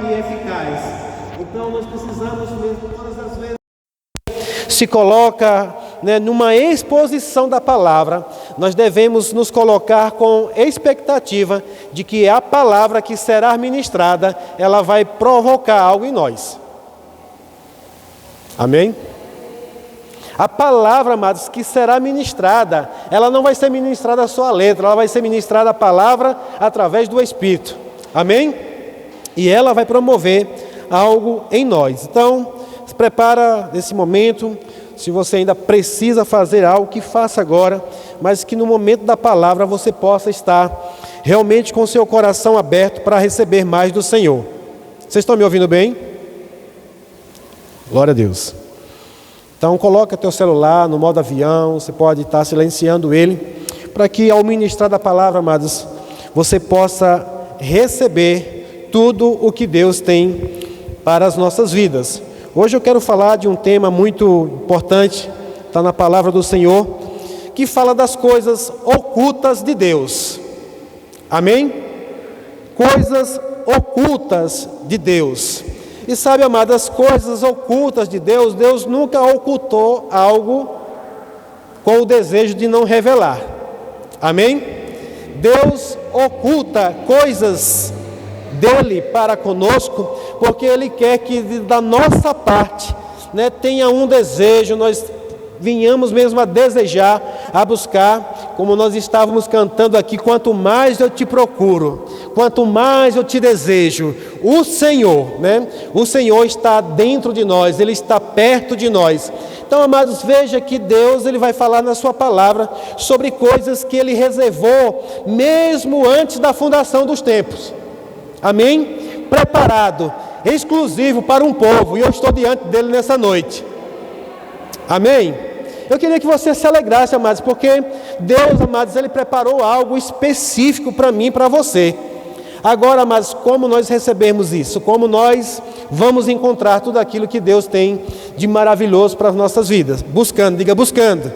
e eficaz. Então nós precisamos mesmo, todas as vezes se coloca, numa exposição da palavra, nós devemos nos colocar com expectativa de que a palavra que será ministrada, ela vai provocar algo em nós. Amém? A palavra, amados, que será ministrada, ela não vai ser ministrada só a letra, ela vai ser ministrada a palavra através do Espírito. Amém? E ela vai promover algo em nós. Então, se prepara nesse momento. Se você ainda precisa fazer algo, que faça agora, mas que no momento da palavra você possa estar realmente com o seu coração aberto para receber mais do Senhor. Vocês estão me ouvindo bem? Glória a Deus. Então coloca teu celular no modo avião, você pode estar silenciando ele, para que ao ministrar da palavra, amados, você possa receber tudo o que Deus tem para as nossas vidas. Hoje eu quero falar de um tema muito importante, está na palavra do Senhor, que fala das coisas ocultas de Deus. Amém? Coisas ocultas de Deus. E sabe, amados, as coisas ocultas de Deus, Deus nunca ocultou algo com o desejo de não revelar. Amém? Deus oculta coisas dele para conosco, porque Ele quer que da nossa parte, tenha um desejo, nós vinhamos mesmo a desejar, a buscar, como nós estávamos cantando aqui, quanto mais eu te procuro, quanto mais eu te desejo, o Senhor, o Senhor está dentro de nós, Ele está perto de nós. Então, amados, veja que Deus, Ele vai falar na sua palavra sobre coisas que Ele reservou mesmo antes da fundação dos tempos. Amém? Preparado, exclusivo para um povo, e eu estou diante dele nessa noite. Amém? Eu queria que você se alegrasse, amados, porque Deus, amados, Ele preparou algo específico para mim e para você. Agora, amados, como nós recebemos isso? Como nós vamos encontrar tudo aquilo que Deus tem de maravilhoso para as nossas vidas? Buscando, diga buscando.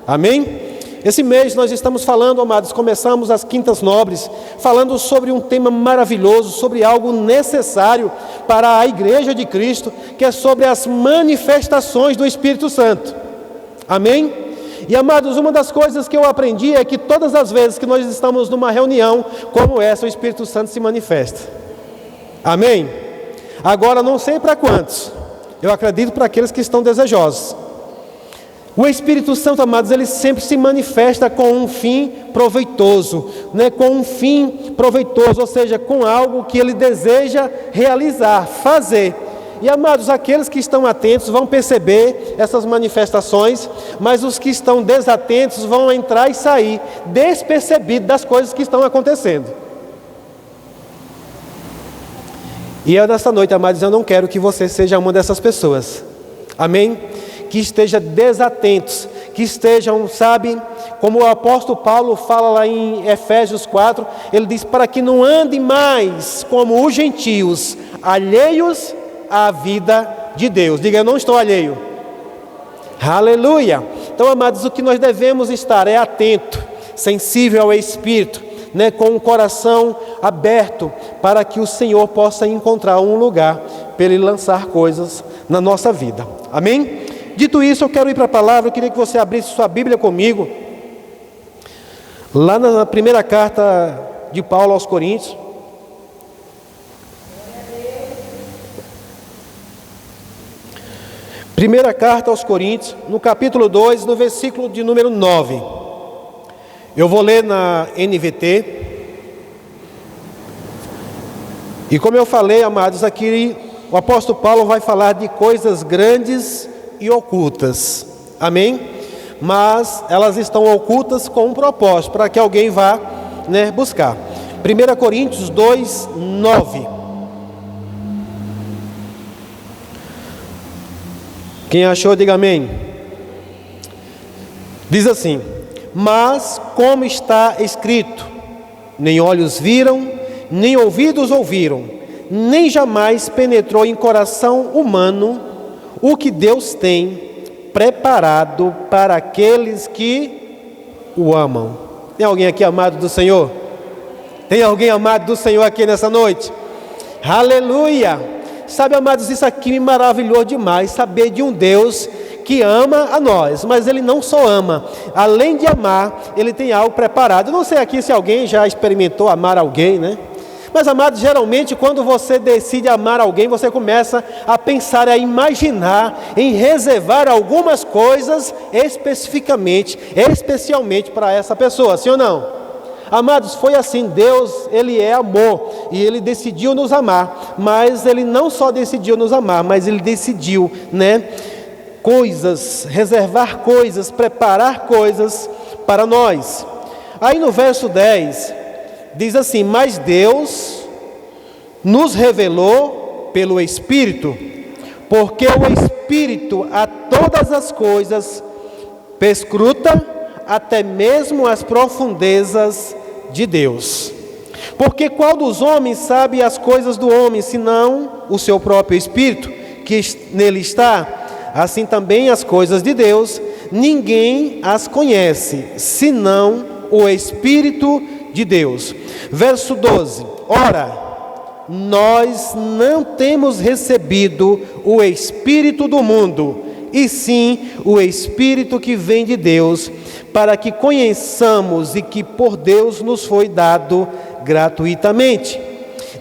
Amém? Esse mês nós estamos falando, amados, começamos as Quintas Nobres, falando sobre um tema maravilhoso, sobre algo necessário para a Igreja de Cristo, que é sobre as manifestações do Espírito Santo. Amém? E, amados, uma das coisas que eu aprendi é que todas as vezes que nós estamos numa reunião como essa, o Espírito Santo se manifesta. Amém? Agora, não sei para quantos, eu acredito para aqueles que estão desejosos. O Espírito Santo, amados, ele sempre se manifesta com um fim proveitoso, com um fim proveitoso, ou seja, com algo que ele deseja realizar, fazer. E, amados, aqueles que estão atentos vão perceber essas manifestações, mas os que estão desatentos vão entrar e sair despercebidos das coisas que estão acontecendo. E eu, nessa noite, amados, eu não quero que você seja uma dessas pessoas. Amém? Que esteja desatentos, que estejam, sabe, como o apóstolo Paulo fala lá em Efésios 4, ele diz, para que não andem mais como os gentios, alheios à vida de Deus. Diga, eu não estou alheio. Aleluia. Então, amados, o que nós devemos estar é atento, sensível ao Espírito, com o coração aberto, para que o Senhor possa encontrar um lugar para Ele lançar coisas na nossa vida. Amém? Dito isso, eu quero ir para a palavra. Eu queria que você abrisse sua Bíblia comigo, lá na primeira carta de Paulo aos Coríntios. Primeira carta aos Coríntios, no capítulo 2, no versículo de número 9. Eu vou ler na NVT. E como eu falei, amados, aqui o apóstolo Paulo vai falar de coisas grandes e ocultas, amém? Mas elas estão ocultas com um propósito, para que alguém vá, buscar. 1 Coríntios 2, 9. Quem achou, diga amém. Diz assim: mas como está escrito, nem olhos viram, nem ouvidos ouviram, nem jamais penetrou em coração humano o que Deus tem preparado para aqueles que o amam. Tem alguém aqui amado do Senhor? Tem alguém amado do Senhor aqui nessa noite? Aleluia! Sabe, amados, isso aqui me maravilhou demais, saber de um Deus que ama a nós, mas Ele não só ama, além de amar, Ele tem algo preparado. Eu não sei aqui se alguém já experimentou amar alguém, né? Mas, amados, geralmente quando você decide amar alguém, você começa a pensar, a imaginar, em reservar algumas coisas especialmente para essa pessoa, sim ou não? Amados, foi assim, Deus, Ele é amor, e Ele decidiu nos amar, mas Ele não só decidiu nos amar, mas Ele decidiu, reservar coisas, preparar coisas para nós. Aí no verso 10, diz assim: mas Deus nos revelou pelo Espírito, porque o Espírito a todas as coisas perscruta, até mesmo as profundezas de Deus. Porque qual dos homens sabe as coisas do homem, senão o seu próprio Espírito, que nele está? Assim também as coisas de Deus, ninguém as conhece, senão o Espírito de Deus. Verso 12: ora, nós não temos recebido o Espírito do mundo, e sim o Espírito que vem de Deus, para que conheçamos e que por Deus nos foi dado gratuitamente.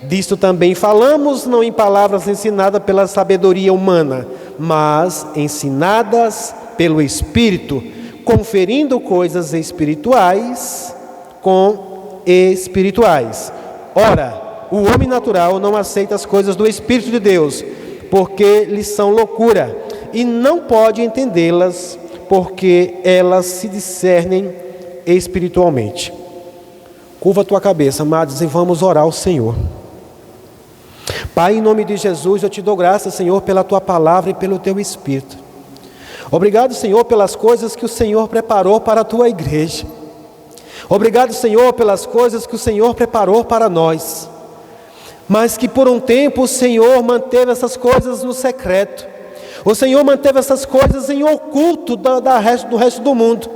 Disto também falamos, não em palavras ensinadas pela sabedoria humana, mas ensinadas pelo Espírito, conferindo coisas espirituais com espirituais. Ora, o homem natural não aceita as coisas do Espírito de Deus, porque lhes são loucura, e não pode entendê-las, porque elas se discernem espiritualmente. Curva a tua cabeça, amados, e vamos orar ao Senhor. Pai, em nome de Jesus, eu te dou graças, Senhor, pela tua palavra e pelo teu Espírito. Obrigado, Senhor, pelas coisas que o Senhor preparou para a tua igreja. Obrigado, Senhor, pelas coisas que o Senhor preparou para nós, mas que por um tempo o Senhor manteve essas coisas no secreto. O Senhor manteve essas coisas em oculto do resto do mundo.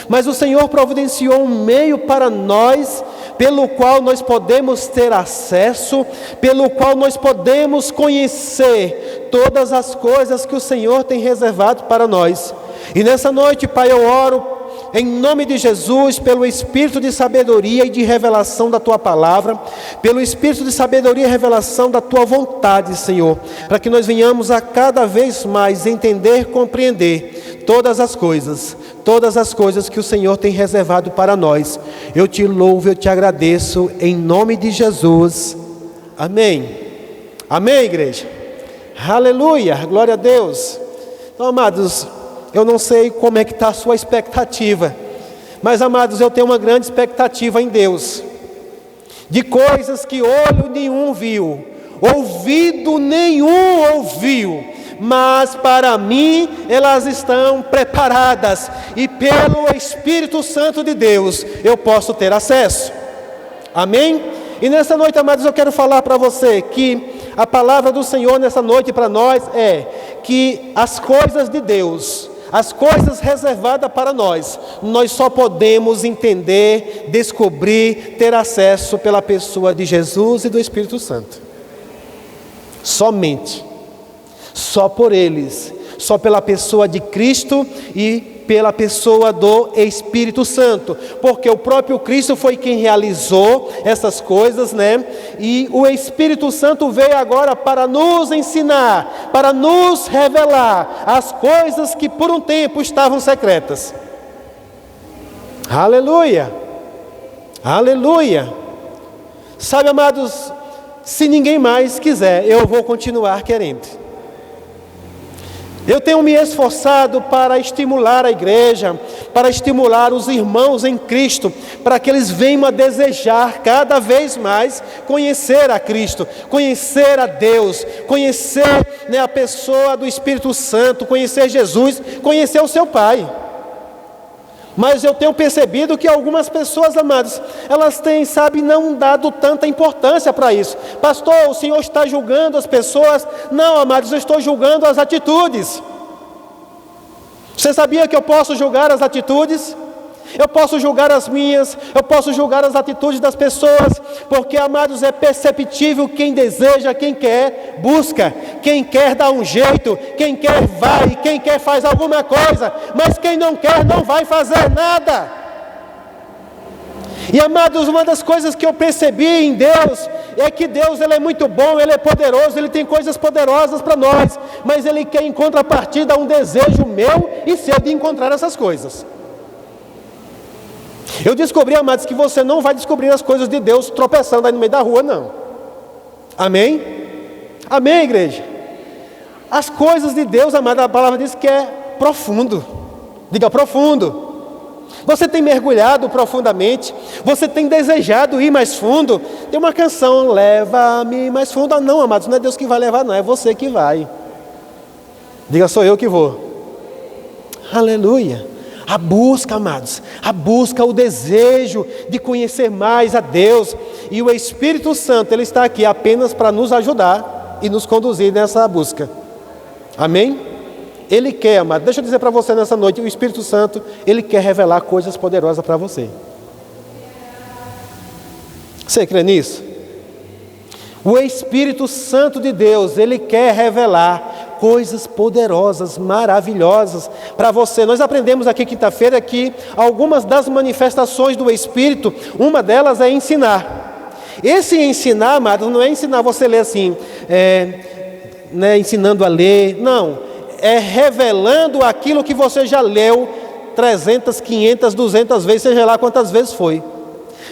Mas o Senhor providenciou um meio para nós, pelo qual nós podemos ter acesso, pelo qual nós podemos conhecer todas as coisas que o Senhor tem reservado para nós. E nessa noite, Pai, eu oro em nome de Jesus, pelo Espírito de sabedoria e de revelação da Tua palavra, pelo Espírito de sabedoria e revelação da Tua vontade, Senhor, para que nós venhamos a cada vez mais entender, compreender todas as coisas que o Senhor tem reservado para nós. Eu te louvo, eu te agradeço, em nome de Jesus. Amém. Amém, igreja. Aleluia, glória a Deus. Então, amados, eu não sei como é que está a sua expectativa, mas, amados, eu tenho uma grande expectativa em Deus, de coisas que olho nenhum viu, ouvido nenhum ouviu, mas para mim elas estão preparadas, e pelo Espírito Santo de Deus eu posso ter acesso. Amém? E nessa noite, amados, eu quero falar para você que a palavra do Senhor nessa noite para nós é que as coisas de Deus, as coisas reservadas para nós só podemos entender, descobrir, ter acesso pela pessoa de Jesus e do Espírito Santo. Somente. Só por eles. Só pela pessoa de Cristo e pela pessoa do Espírito Santo. Porque o próprio Cristo foi quem realizou essas coisas, E o Espírito Santo veio agora para nos ensinar, para nos revelar as coisas que por um tempo estavam secretas. Aleluia! Aleluia! Sabe, amados, se ninguém mais quiser, eu vou continuar querendo. Eu tenho me esforçado para estimular a igreja, para estimular os irmãos em Cristo, para que eles venham a desejar cada vez mais conhecer a Cristo, conhecer a Deus, conhecer a pessoa do Espírito Santo, conhecer Jesus, conhecer o seu Pai. Mas eu tenho percebido que algumas pessoas, amados, elas têm, não dado tanta importância para isso. Pastor, o senhor está julgando as pessoas? Não, amados, eu estou julgando as atitudes. Você sabia que eu posso julgar as atitudes? Eu posso julgar as minhas, eu posso julgar as atitudes das pessoas, porque, amados, é perceptível quem deseja, quem quer, busca, quem quer dá um jeito, quem quer vai, quem quer faz alguma coisa, mas quem não quer não vai fazer nada. E, amados, uma das coisas que eu percebi em Deus é que Deus, Ele é muito bom, Ele é poderoso, Ele tem coisas poderosas para nós, mas Ele quer em contrapartida um desejo meu e seu de encontrar essas coisas. Eu descobri, amados, que você não vai descobrir as coisas de Deus tropeçando aí no meio da rua, não. Amém? Amém, igreja? As coisas de Deus, amado, a palavra diz que é profundo. Diga profundo. Você tem mergulhado profundamente, você tem desejado ir mais fundo. Tem uma canção, leva-me mais fundo. Ah, não, amados, não é Deus que vai levar, não, é você que vai. Diga, sou eu que vou. Aleluia. A busca, amados, a busca, o desejo de conhecer mais a Deus. E o Espírito Santo, Ele está aqui apenas para nos ajudar e nos conduzir nessa busca. Amém? Ele quer, amado, deixa eu dizer para você nessa noite, o Espírito Santo, Ele quer revelar coisas poderosas para você. Você crê nisso? O Espírito Santo de Deus, Ele quer revelar coisas poderosas, maravilhosas para você. Nós aprendemos aqui quinta-feira que algumas das manifestações do Espírito, uma delas é ensinar. Esse ensinar, amado, não é ensinar você a ler assim, ensinando a ler, não. É revelando aquilo que você já leu 300, 500, 200 vezes, seja lá quantas vezes foi.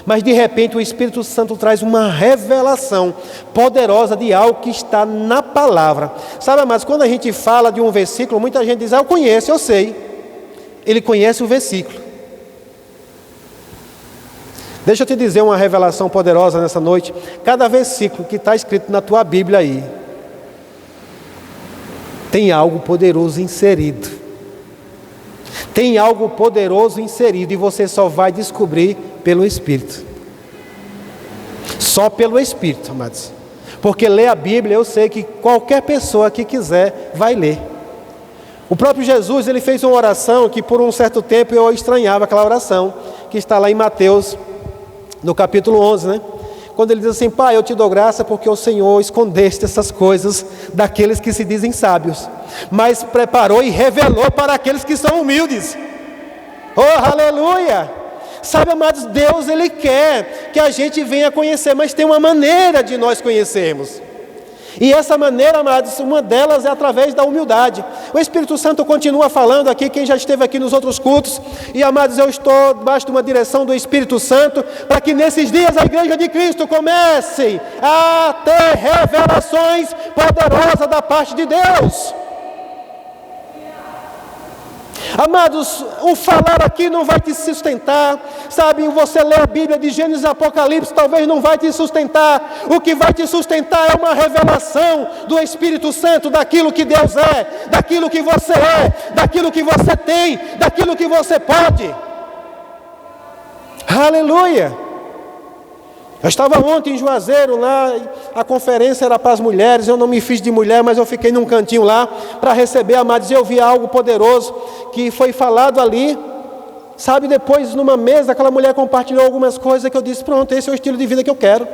Mas de repente o Espírito Santo traz uma revelação poderosa de algo que está na palavra. Sabe, mas quando a gente fala de um versículo, muita gente diz, eu conheço, eu sei. Ele conhece o versículo. Deixa eu te dizer uma revelação poderosa nessa noite. Cada versículo que está escrito na tua Bíblia aí, tem algo poderoso inserido. Tem algo poderoso inserido e você só vai descobrir pelo Espírito. Só pelo Espírito, amados. Porque ler a Bíblia, eu sei que qualquer pessoa que quiser vai ler. O próprio Jesus, Ele fez uma oração que por um certo tempo eu estranhava aquela oração, que está lá em Mateus, no capítulo 11, né? Quando Ele diz assim, Pai, eu te dou graça porque o Senhor escondeste essas coisas daqueles que se dizem sábios, mas preparou e revelou para aqueles que são humildes. Oh, aleluia! Sabe, amados, Deus, Ele quer que a gente venha conhecer, mas tem uma maneira de nós conhecermos. E essa maneira, amados, uma delas é através da humildade. O Espírito Santo continua falando aqui, quem já esteve aqui nos outros cultos. E, amados, eu estou debaixo de uma direção do Espírito Santo, para que nesses dias a Igreja de Cristo comece a ter revelações poderosas da parte de Deus. Amados, o falar aqui não vai te sustentar, sabe, você lê a Bíblia de Gênesis e Apocalipse, talvez não vai te sustentar. O que vai te sustentar é uma revelação do Espírito Santo, daquilo que Deus é, daquilo que você é, daquilo que você tem, daquilo que você pode. Aleluia! Eu estava ontem em Juazeiro, lá, a conferência era para as mulheres, eu não me fiz de mulher, mas eu fiquei num cantinho lá, para receber, amados, e eu vi algo poderoso, que foi falado ali, sabe, depois numa mesa, aquela mulher compartilhou algumas coisas, que eu disse, pronto, esse é o estilo de vida que eu quero.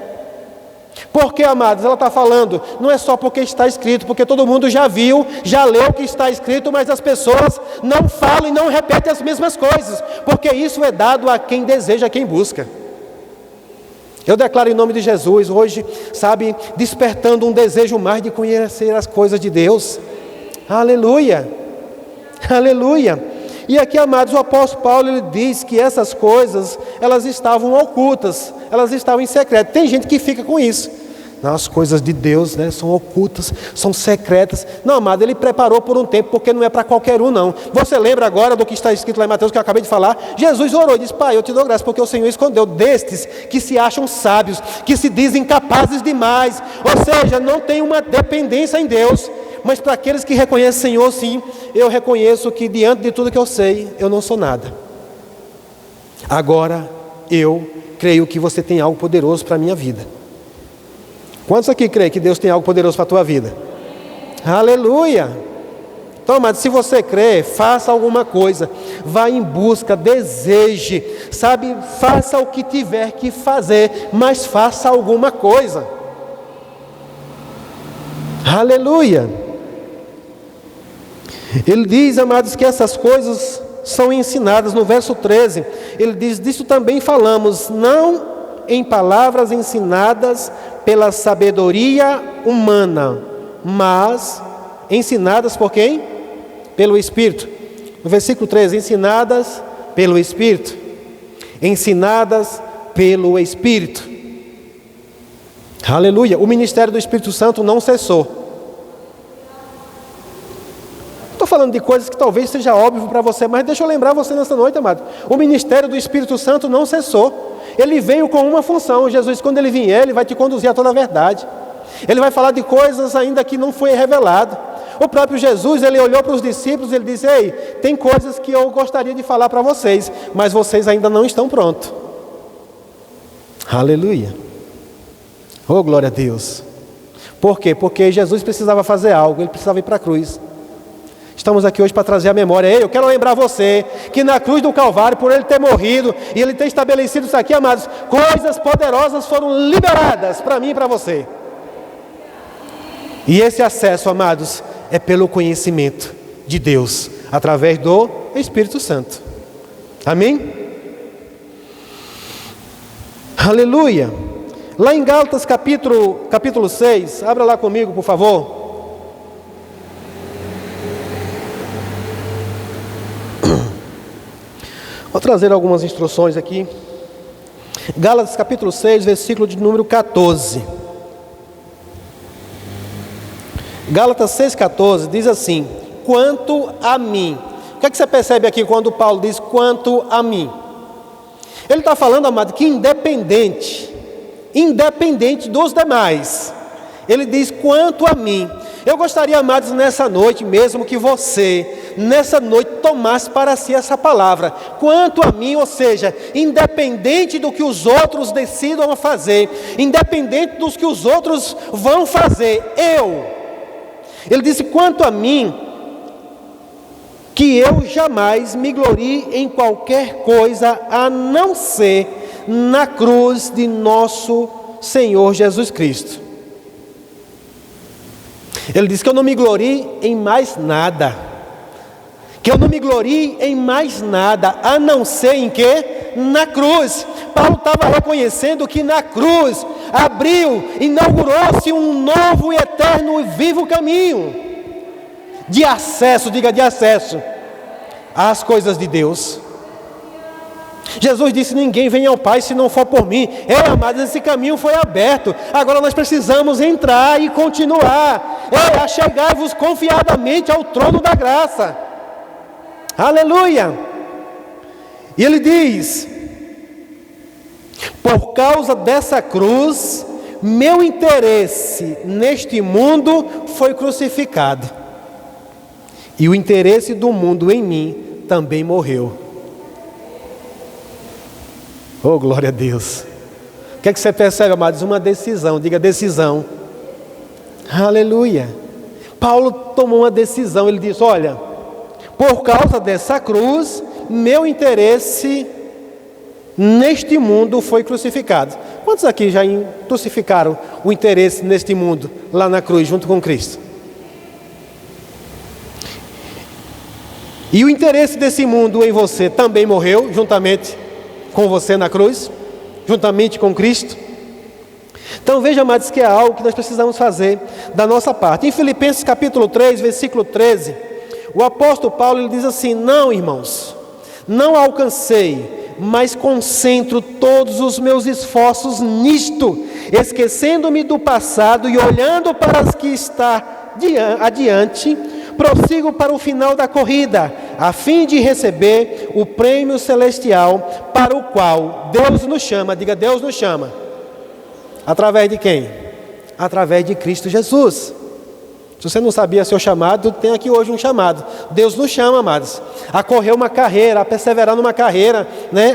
Porque, amados, ela está falando, não é só porque está escrito, porque todo mundo já viu, já leu o que está escrito, mas as pessoas não falam e não repetem as mesmas coisas, porque isso é dado a quem deseja, a quem busca. Eu declaro em nome de Jesus, hoje, sabe, despertando um desejo mais de conhecer as coisas de Deus. Aleluia, aleluia. E aqui, amados, o apóstolo Paulo, ele diz que essas coisas, elas estavam ocultas, elas estavam em secreto. Tem gente que fica com isso. Não, as coisas de Deus, né, são ocultas, são secretas. Não, amado, Ele preparou por um tempo, porque não é para qualquer um, não. Você lembra agora do que está escrito lá em Mateus, que eu acabei de falar? Jesus orou e disse, Pai, eu te dou graça, porque o Senhor escondeu destes que se acham sábios, que se dizem capazes demais. Ou seja, não tem uma dependência em Deus. Mas para aqueles que reconhecem o Senhor, sim, eu reconheço que diante de tudo que eu sei, eu não sou nada. Agora, eu creio que você tem algo poderoso para a minha vida. Quantos aqui creem que Deus tem algo poderoso para a tua vida? Aleluia! Então, amado, se você crê, faça alguma coisa, vá em busca, deseje, sabe, faça o que tiver que fazer, mas faça alguma coisa. Aleluia! Ele diz, amados, que essas coisas são ensinadas. No verso 13, ele diz, disso também falamos, não em palavras ensinadas pela sabedoria humana, mas ensinadas por quem? Pelo Espírito. No versículo 13, ensinadas pelo Espírito. Ensinadas pelo Espírito. Aleluia. O ministério do Espírito Santo não cessou. Estou falando de coisas que talvez seja óbvio para você, mas deixa eu lembrar você nessa noite, amado. O ministério do Espírito Santo não cessou. Ele veio com uma função. Jesus, quando ele vier, ele vai te conduzir a toda a verdade. Ele vai falar de coisas ainda que não foi revelado. O próprio Jesus, ele olhou para os discípulos e ele disse, ei, tem coisas que eu gostaria de falar para vocês, mas vocês ainda não estão prontos. Aleluia. Oh, glória a Deus. Por quê? Porque Jesus precisava fazer algo, ele precisava ir para a cruz. Estamos aqui hoje para trazer a memória. Ei, eu quero lembrar você que na cruz do Calvário, por ele ter morrido e ele ter estabelecido isso aqui, amados, coisas poderosas foram liberadas para mim e para você. E esse acesso, amados, é pelo conhecimento de Deus, através do Espírito Santo. Amém? Aleluia. Lá em Gálatas capítulo 6, abra lá comigo, por favor. Vou trazer algumas instruções aqui. Gálatas capítulo 6, versículo de número 14. Gálatas 6,14 diz assim, quanto a mim. O que é que você percebe aqui quando Paulo diz quanto a mim? Ele está falando, amado, que independente dos demais, ele diz quanto a mim. Eu gostaria, amados, nessa noite mesmo que você, nessa noite, tomasse para si essa palavra, quanto a mim, ou seja, independente do que os outros decidam fazer, independente dos que os outros vão fazer, ele disse, quanto a mim, que eu jamais me glorie em qualquer coisa, a não ser na cruz de nosso Senhor Jesus Cristo. Ele disse que eu não me glorie em mais nada. Que eu não me glorie em mais nada, a não ser em quê? Na cruz. Paulo estava reconhecendo que na cruz inaugurou-se um novo e eterno e vivo caminho de acesso, diga de acesso, às coisas de Deus. Jesus disse, ninguém vem ao Pai se não for por mim. Amados, esse caminho foi aberto. Agora nós precisamos entrar e continuar. Achegai-vos confiadamente ao trono da graça. Aleluia. E ele diz, por causa dessa cruz, meu interesse neste mundo foi crucificado. E o interesse do mundo em mim também morreu. Oh, glória a Deus. O que é que você percebe, amados? Uma decisão, diga decisão. Aleluia. Paulo tomou uma decisão, ele disse, olha, por causa dessa cruz, meu interesse neste mundo foi crucificado. Quantos aqui já crucificaram o interesse neste mundo, lá na cruz, junto com Cristo? E o interesse desse mundo em você também morreu, juntamente com você na cruz, juntamente com Cristo. Então veja, amados, que é algo que nós precisamos fazer da nossa parte. Em Filipenses capítulo 3, versículo 13, o apóstolo Paulo ele diz assim, não, irmãos, não alcancei, mas concentro todos os meus esforços nisto, esquecendo-me do passado e olhando para as que está adiante, prossigo para o final da corrida, a fim de receber o prêmio celestial para o qual Deus nos chama. Diga, Deus nos chama. Através de quem? Através de Cristo Jesus. Se você não sabia seu chamado, tem aqui hoje um chamado. Deus nos chama, amados, a correr uma carreira, a perseverar numa carreira,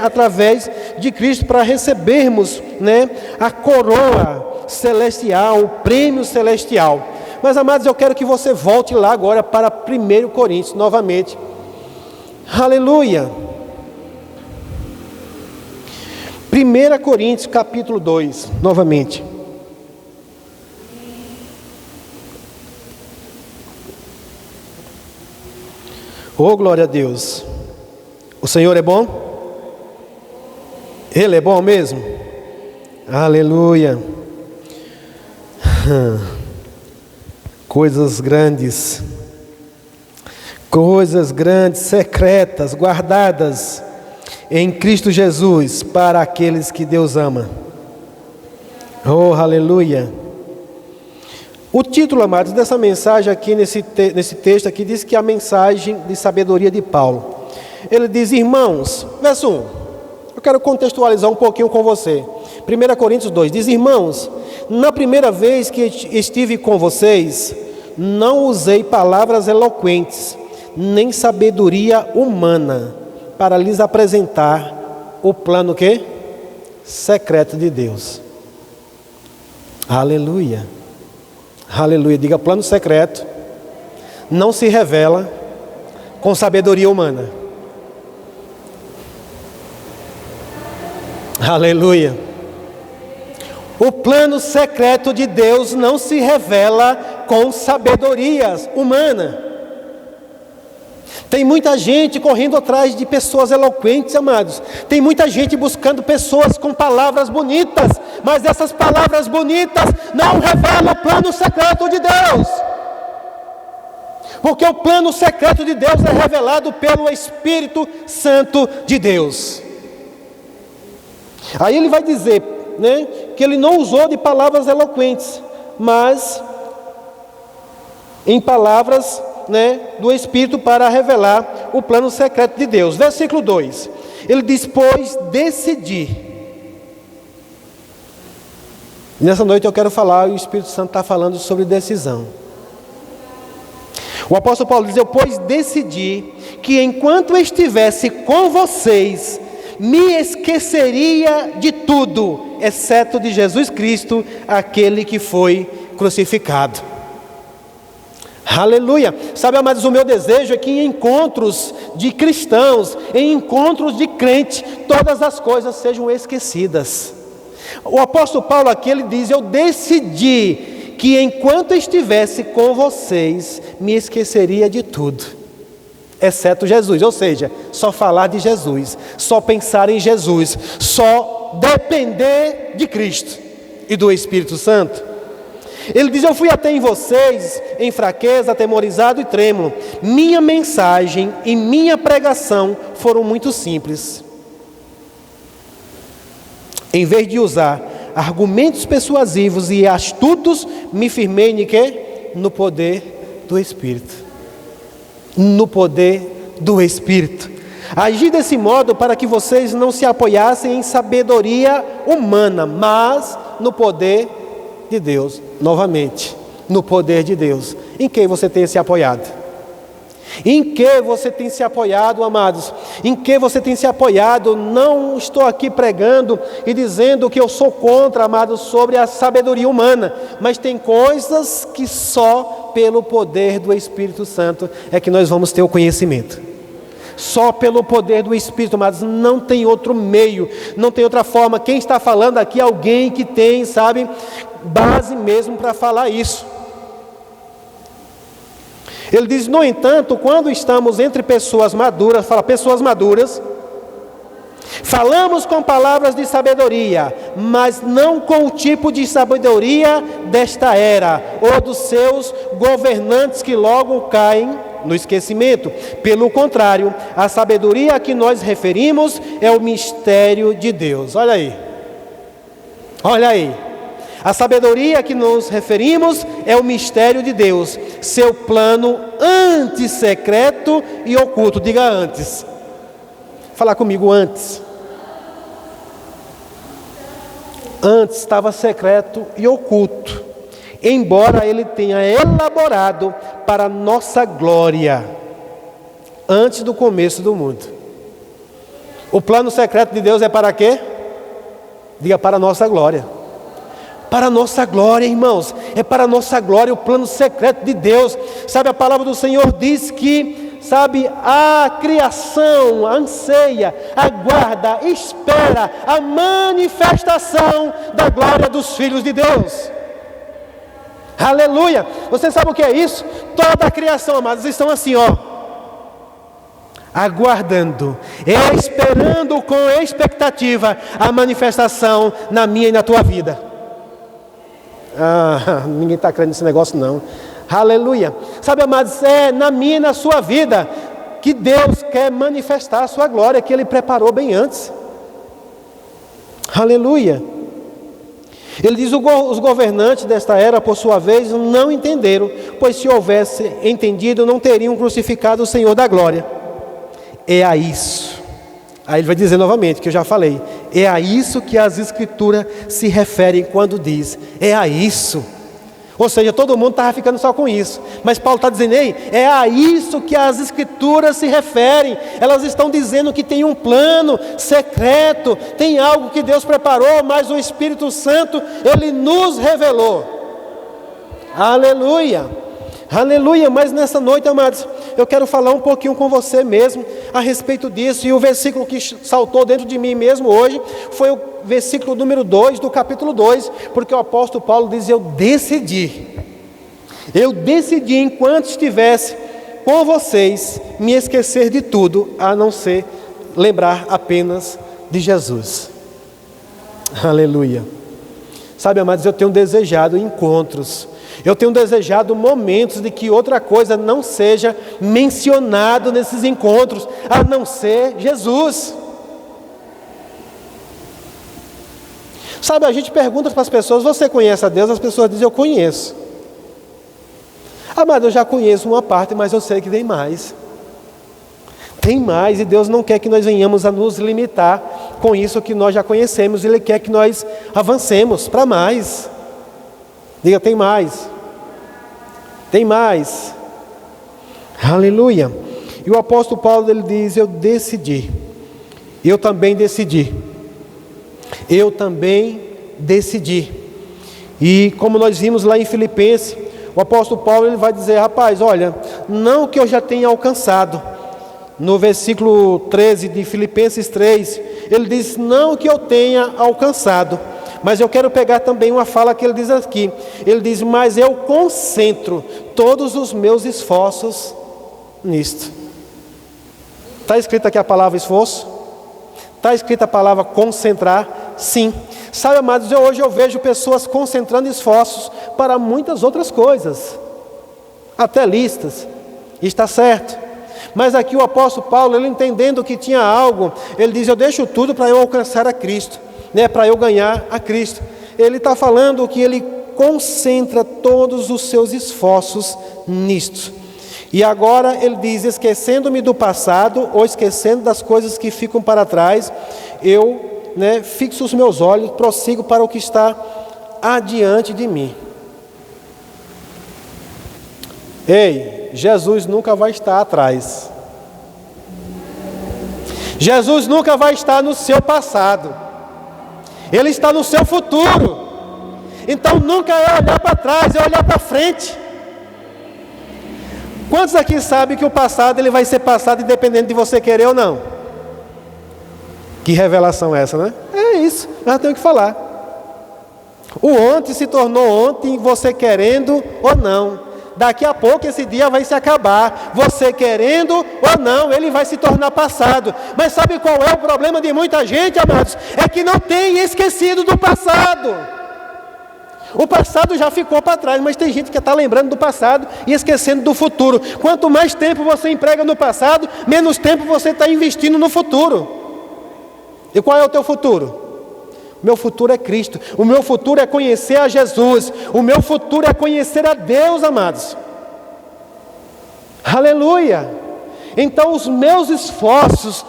através de Cristo, para recebermos, a coroa celestial, o prêmio celestial. Mas, amados, eu quero que você volte lá agora para 1 Coríntios novamente. Aleluia. 1 Coríntios capítulo 2, novamente. Oh, glória a Deus. O Senhor é bom? Ele é bom mesmo? Aleluia. Coisas grandes, secretas, guardadas em Cristo Jesus para aqueles que Deus ama. Oh, aleluia. O título, amados, dessa mensagem aqui, nesse texto aqui, diz que é a mensagem de sabedoria de Paulo. Ele diz: irmãos, verso 1, eu quero contextualizar um pouquinho com você. 1 Coríntios 2, diz: irmãos, na primeira vez que estive com vocês, não usei palavras eloquentes, nem sabedoria humana, para lhes apresentar o plano quê? Secreto de Deus. Aleluia. Aleluia. Diga: plano secreto não se revela com sabedoria humana. Aleluia. O plano secreto de Deus não se revela com sabedoria humana. Tem muita gente correndo atrás de pessoas eloquentes, amados. Tem muita gente buscando pessoas com palavras bonitas, mas essas palavras bonitas não revelam o plano secreto de Deus. Porque o plano secreto de Deus é revelado pelo Espírito Santo de Deus. Aí ele vai dizer, que ele não usou de palavras eloquentes, mas em palavras, do Espírito, para revelar o plano secreto de Deus. Versículo 2, ele diz: pois decidi. Nessa noite eu quero falar, e o Espírito Santo está falando sobre decisão. O apóstolo Paulo diz: pois decidi que enquanto estivesse com vocês, me esqueceria de tudo, exceto de Jesus Cristo, aquele que foi crucificado. Aleluia. Sabe, amados, o meu desejo é que em encontros de cristãos, em encontros de crente, todas as coisas sejam esquecidas. O apóstolo Paulo aqui, ele diz: eu decidi que enquanto estivesse com vocês, me esqueceria de tudo, exceto Jesus. Ou seja, só falar de Jesus, só pensar em Jesus, só depender de Cristo e do Espírito Santo. Ele diz: eu fui até em vocês em fraqueza, atemorizado e trêmulo. Minha mensagem e minha pregação foram muito simples. Em vez de usar argumentos persuasivos e astutos, me firmei em quê? No poder do Espírito. No poder do Espírito. Agi desse modo para que vocês não se apoiassem em sabedoria humana, mas no poder de Deus. Novamente, no poder de Deus. Em quem você tem se apoiado? Em que você tem se apoiado, amados? Em que você tem se apoiado? Não estou aqui pregando e dizendo que eu sou contra, amados, sobre a sabedoria humana, mas tem coisas que só pelo poder do Espírito Santo é que nós vamos ter o conhecimento. Só pelo poder do Espírito, amados, não tem outro meio, não tem outra forma. Quem está falando aqui é alguém que tem, sabe, base mesmo para falar isso. Ele diz: no entanto, quando estamos entre pessoas maduras, fala pessoas maduras, falamos com palavras de sabedoria, mas não com o tipo de sabedoria desta era, ou dos seus governantes que logo caem no esquecimento. Pelo contrário, a sabedoria a que nós referimos é o mistério de Deus. Olha aí. Olha aí. A sabedoria a que nos referimos é o mistério de Deus, seu plano antes secreto e oculto. Diga antes. Fala comigo, antes. Antes estava secreto e oculto, embora ele tenha elaborado para nossa glória, antes do começo do mundo. O plano secreto de Deus é para quê? Diga: para a nossa glória. para a nossa glória, irmãos. É para a nossa glória, o plano secreto de Deus. Sabe, a palavra do Senhor diz que, sabe, a criação anseia, aguarda, espera a manifestação da glória dos filhos de Deus. Aleluia! Você sabe o que é isso? Toda a criação, amados, estão assim, aguardando, esperando com expectativa a manifestação na minha e na tua vida. Ninguém está crendo nesse negócio não. Aleluia. Sabe, amados, é na minha e na sua vida que Deus quer manifestar a sua glória, que Ele preparou bem antes. Aleluia. Ele diz: os governantes desta era, por sua vez, não entenderam, pois se houvesse entendido, não teriam crucificado o Senhor da glória. É a isso. Aí ele vai dizer novamente, que eu já falei, é a isso que as Escrituras se referem quando diz, é a isso. Ou seja, todo mundo estava ficando só com isso. Mas Paulo está dizendo, é a isso que as Escrituras se referem. Elas estão dizendo que tem um plano secreto, tem algo que Deus preparou, mas o Espírito Santo, Ele nos revelou. Aleluia. Aleluia, mas nessa noite, amados, eu quero falar um pouquinho com você mesmo a respeito disso. E o versículo que saltou dentro de mim mesmo hoje foi o versículo número 2 do capítulo 2, porque o apóstolo Paulo diz: eu decidi enquanto estivesse com vocês, me esquecer de tudo, a não ser lembrar apenas de Jesus. Aleluia. Sabe, amados, eu tenho desejado encontros, eu tenho desejado momentos de que outra coisa não seja mencionado nesses encontros, a não ser Jesus. Sabe, a gente pergunta para as pessoas: você conhece a Deus? As pessoas dizem: eu conheço. Amado, eu já conheço uma parte, mas eu sei que tem mais. Tem mais, e Deus não quer que nós venhamos a nos limitar com isso que nós já conhecemos. Ele quer que nós avancemos para mais. Diga: tem mais. Tem mais. Aleluia. E o apóstolo Paulo, ele diz: eu decidi. Eu também decidi. Eu também decidi. E como nós vimos lá em Filipenses, o apóstolo Paulo, ele vai dizer: rapaz, olha, não que eu já tenha alcançado. No versículo 13 de Filipenses 3, ele diz: não que eu tenha alcançado. Mas eu quero pegar também uma fala que ele diz aqui. Ele diz: mas eu concentro todos os meus esforços nisto. Está escrita aqui a palavra esforço? Está escrita a palavra concentrar? Sim. Sabe, amados, hoje eu vejo pessoas concentrando esforços para muitas outras coisas, até listas, e está certo. Mas aqui o apóstolo Paulo, ele entendendo que tinha algo, ele diz: eu deixo tudo para eu alcançar a Cristo, para eu ganhar a Cristo. Ele está falando que ele concentra todos os seus esforços nisto. E agora ele diz: esquecendo-me do passado, ou esquecendo das coisas que ficam para trás, eu fixo os meus olhos, prossigo para o que está adiante de mim. Ei, Jesus nunca vai estar atrás. Jesus nunca vai estar no seu passado. Ele está no seu futuro. Então nunca é olhar para trás, é olhar para frente. Quantos aqui sabem que o passado ele vai ser passado independente de você querer ou não? Que revelação é essa, né? É isso, nós temos que falar. O ontem se tornou ontem, você querendo ou não. Daqui a pouco esse dia vai se acabar, você querendo ou não, ele vai se tornar passado. Mas sabe qual é o problema de muita gente, amados? É que não tem esquecido do passado. O passado já ficou para trás, mas tem gente que está lembrando do passado e esquecendo do futuro. Quanto mais tempo você emprega no passado, menos tempo você está investindo no futuro. E qual é o teu futuro? O meu futuro é Cristo. O meu futuro é conhecer a Jesus. O meu futuro é conhecer a Deus, amados. Aleluia! Então os meus esforços,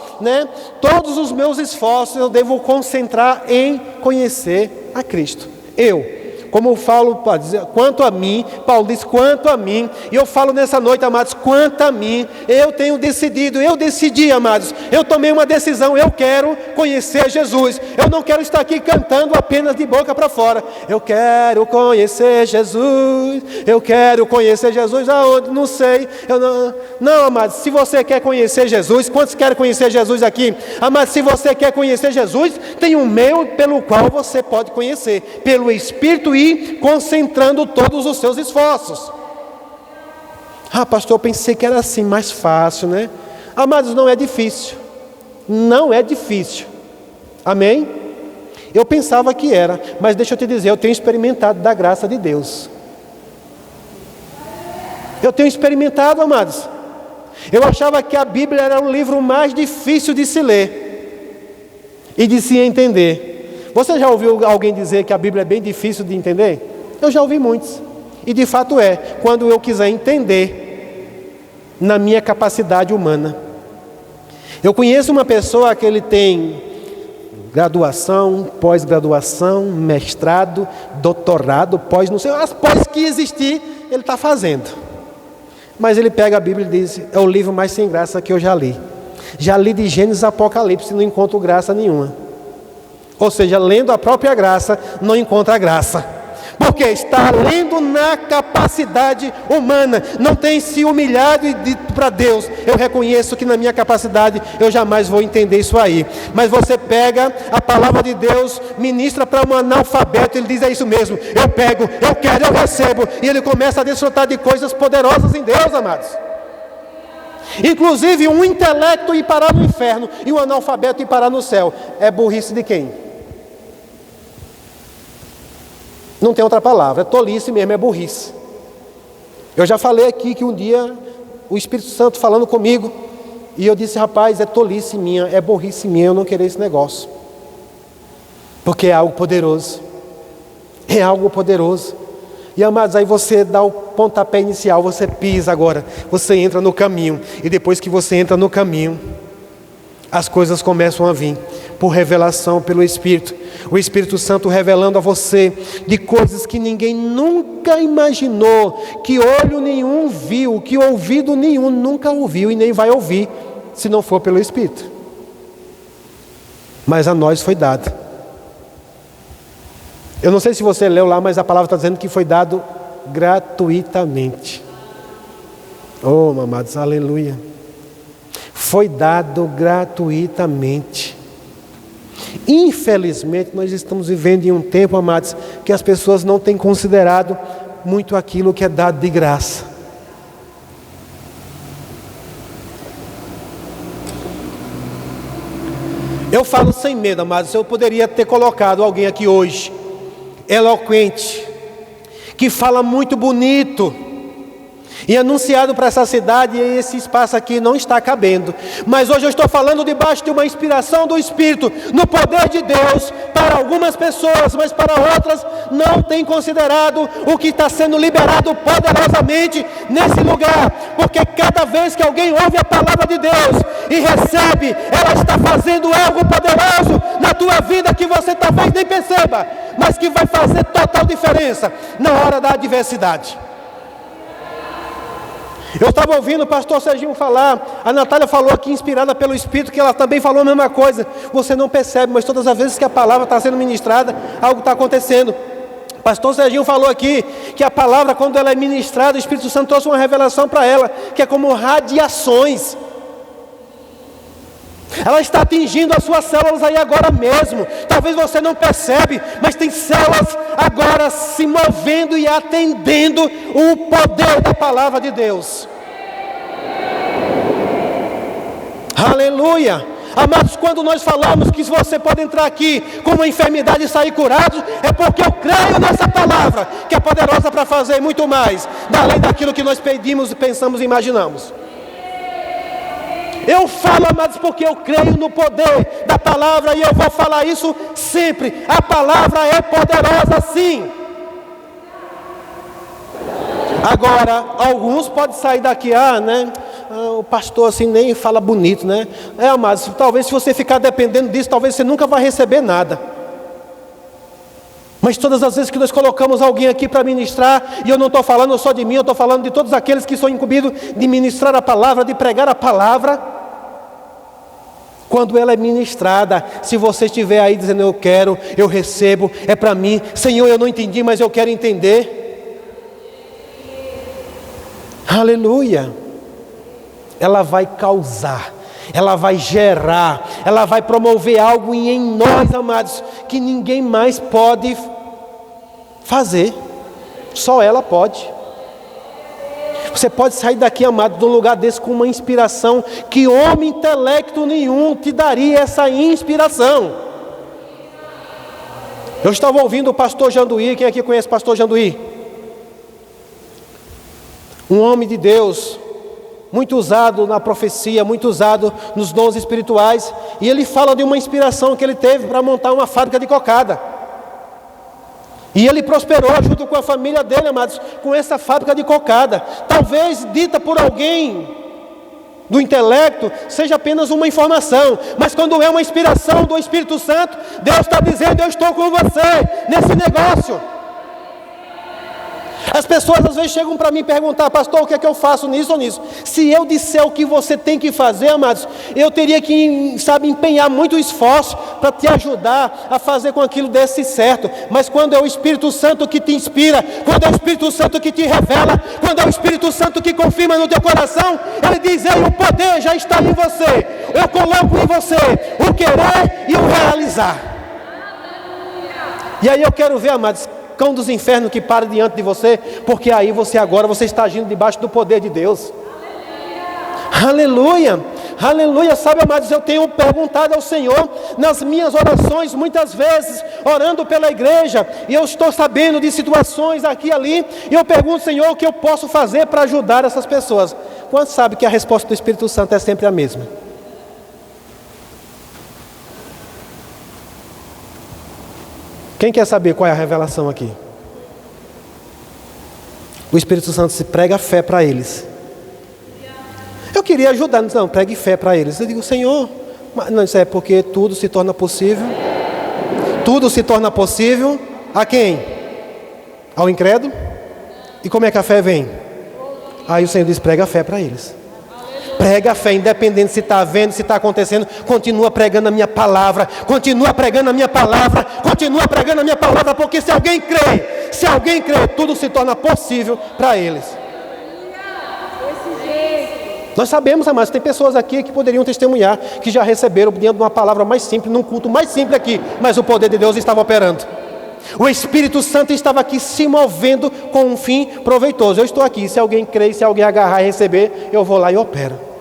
todos os meus esforços eu devo concentrar em conhecer a Cristo. Como eu falo, quanto a mim, Paulo diz, quanto a mim, e eu falo nessa noite, amados, quanto a mim, eu tenho decidido, eu decidi, amados, eu tomei uma decisão, eu quero conhecer Jesus. Eu não quero estar aqui cantando apenas de boca para fora. Eu quero conhecer Jesus, eu quero conhecer Jesus aonde? Não sei. Não, amados, se você quer conhecer Jesus, quantos querem conhecer Jesus aqui? Amados, se você quer conhecer Jesus, tem um meio pelo qual você pode conhecer, pelo Espírito, e concentrando todos os seus esforços. Pastor, eu pensei que era assim, mais fácil, né? Amados, não é difícil. Não é difícil. Amém? Eu pensava que era, mas deixa eu te dizer, eu tenho experimentado da graça de Deus. Eu tenho experimentado, amados. Eu achava que a Bíblia era o livro mais difícil de se ler e de se entender. Você já ouviu alguém dizer que a Bíblia é bem difícil de entender? Eu já ouvi muitos. E de fato é, quando eu quiser entender na minha capacidade humana. Eu conheço uma pessoa que ele tem graduação, pós-graduação, mestrado, doutorado, pós, não sei, as pós que existir, ele está fazendo. Mas ele pega a Bíblia e diz, é o livro mais sem graça que eu já li. Já li de Gênesis a Apocalipse e não encontro graça nenhuma. Ou seja, lendo a própria graça, não encontra graça. Porque está lendo na capacidade humana, não tem se humilhado e dito para Deus, eu reconheço que na minha capacidade eu jamais vou entender isso aí. Mas você pega a palavra de Deus, ministra para um analfabeto, ele diz, é isso mesmo, eu pego, eu quero, eu recebo, e ele começa a desfrutar de coisas poderosas em Deus, amados. Inclusive um intelecto ir parar no inferno e um analfabeto ir parar no céu. É burrice de quem? Não tem outra palavra, é tolice mesmo, é burrice. Eu já falei aqui que um dia o Espírito Santo falando comigo, e eu disse, rapaz, é tolice minha, é burrice minha, eu não querer esse negócio. Porque é algo poderoso. É algo poderoso. E amados, aí você dá o pontapé inicial, você pisa agora, você entra no caminho, e depois que você entra no caminho, as coisas começam a vir, por revelação pelo Espírito. O Espírito Santo revelando a você de coisas que ninguém nunca imaginou, que olho nenhum viu, que ouvido nenhum nunca ouviu e nem vai ouvir, se não for pelo Espírito. Mas a nós foi dado. Eu não sei se você leu lá, mas a palavra está dizendo que foi dado gratuitamente. Oh, amados, aleluia. Foi dado gratuitamente. Infelizmente, nós estamos vivendo em um tempo, amados, que as pessoas não têm considerado muito aquilo que é dado de graça. Eu falo sem medo, amados, eu poderia ter colocado alguém aqui hoje, eloquente, que fala muito bonito, e anunciado para essa cidade, e esse espaço aqui não está cabendo. Mas hoje eu estou falando debaixo de uma inspiração do Espírito, no poder de Deus, para algumas pessoas, mas para outras não tem considerado o que está sendo liberado poderosamente nesse lugar. Porque cada vez que alguém ouve a palavra de Deus e recebe, ela está fazendo algo poderoso na tua vida que você talvez nem perceba, mas que vai fazer total diferença na hora da adversidade. Eu estava ouvindo o pastor Serginho falar, a Natália falou aqui, inspirada pelo Espírito, que ela também falou a mesma coisa. Você não percebe, mas todas as vezes que a palavra está sendo ministrada, algo está acontecendo. O pastor Serginho falou aqui, que a palavra, quando ela é ministrada, o Espírito Santo trouxe uma revelação para ela, que é como radiações. Ela está atingindo as suas células aí agora mesmo. Talvez você não percebe, mas tem células agora se movendo e atendendo o poder da palavra de Deus. Aleluia! Amados, quando nós falamos que você pode entrar aqui com uma enfermidade e sair curado, é porque eu creio nessa palavra, que é poderosa para fazer muito mais, além daquilo que nós pedimos, pensamos e imaginamos. Eu falo, amados, porque eu creio no poder da palavra, e eu vou falar isso sempre. A palavra é poderosa, sim. Agora, alguns podem sair daqui, o pastor assim nem fala bonito, né? Amados, talvez se você ficar dependendo disso, talvez você nunca vai receber nada. Mas todas as vezes que nós colocamos alguém aqui para ministrar, e eu não estou falando só de mim, eu estou falando de todos aqueles que são incumbidos de ministrar a palavra, de pregar a palavra, quando ela é ministrada, se você estiver aí dizendo eu quero, eu recebo, é para mim, Senhor, eu não entendi, mas eu quero entender, aleluia, ela vai causar, ela vai gerar, ela vai promover algo em nós, amados, que ninguém mais pode fazer, só ela pode. Você pode sair daqui, amado, de um lugar desse com uma inspiração que homem intelecto nenhum te daria essa inspiração. Eu estava ouvindo o pastor Janduí. Quem aqui conhece o pastor Janduí? Um homem de Deus, muito usado na profecia, muito usado nos dons espirituais, e ele fala de uma inspiração que ele teve para montar uma fábrica de cocada. E ele prosperou junto com a família dele, amados, com essa fábrica de cocada. Talvez dita por alguém do intelecto seja apenas uma informação, mas quando é uma inspiração do Espírito Santo, Deus está dizendo: eu estou com você nesse negócio. As pessoas às vezes chegam para mim perguntar: pastor, o que é que eu faço nisso ou nisso? Se eu disser o que você tem que fazer, amados, eu teria que, empenhar muito esforço para te ajudar a fazer com que aquilo desse certo. Mas quando é o Espírito Santo que te inspira, quando é o Espírito Santo que te revela, quando é o Espírito Santo que confirma no teu coração, ele diz: ei, o poder já está em você, eu coloco em você o querer e o realizar. E aí eu quero ver, amados, cão dos infernos que para diante de você, porque aí você está agindo debaixo do poder de Deus. Aleluia, aleluia. Sabe, amados, eu tenho perguntado ao Senhor nas minhas orações, muitas vezes, orando pela igreja, e eu estou sabendo de situações aqui e ali, e eu pergunto: Senhor, o que eu posso fazer para ajudar essas pessoas? Quantos sabem que a resposta do Espírito Santo é sempre a mesma? Quem quer saber qual é a revelação aqui? O Espírito Santo se prega fé para eles. Eu queria ajudar, não, pregue fé para eles. Eu digo: Senhor, mas não, isso é porque tudo se torna possível. Tudo se torna possível a quem? Ao incrédulo? E como é que a fé vem? Aí o Senhor diz: prega fé para eles. Prega a fé, independente se está vendo, se está acontecendo, continua pregando a minha palavra, continua pregando a minha palavra, continua pregando a minha palavra, porque se alguém crê, tudo se torna possível para eles. Nós sabemos, amados, tem pessoas aqui que poderiam testemunhar, que já receberam diante de uma palavra mais simples, num culto mais simples aqui, mas o poder de Deus estava operando. O Espírito Santo estava aqui se movendo com um fim proveitoso. Eu estou aqui, se alguém crê, se alguém agarrar e receber, eu vou lá e opero.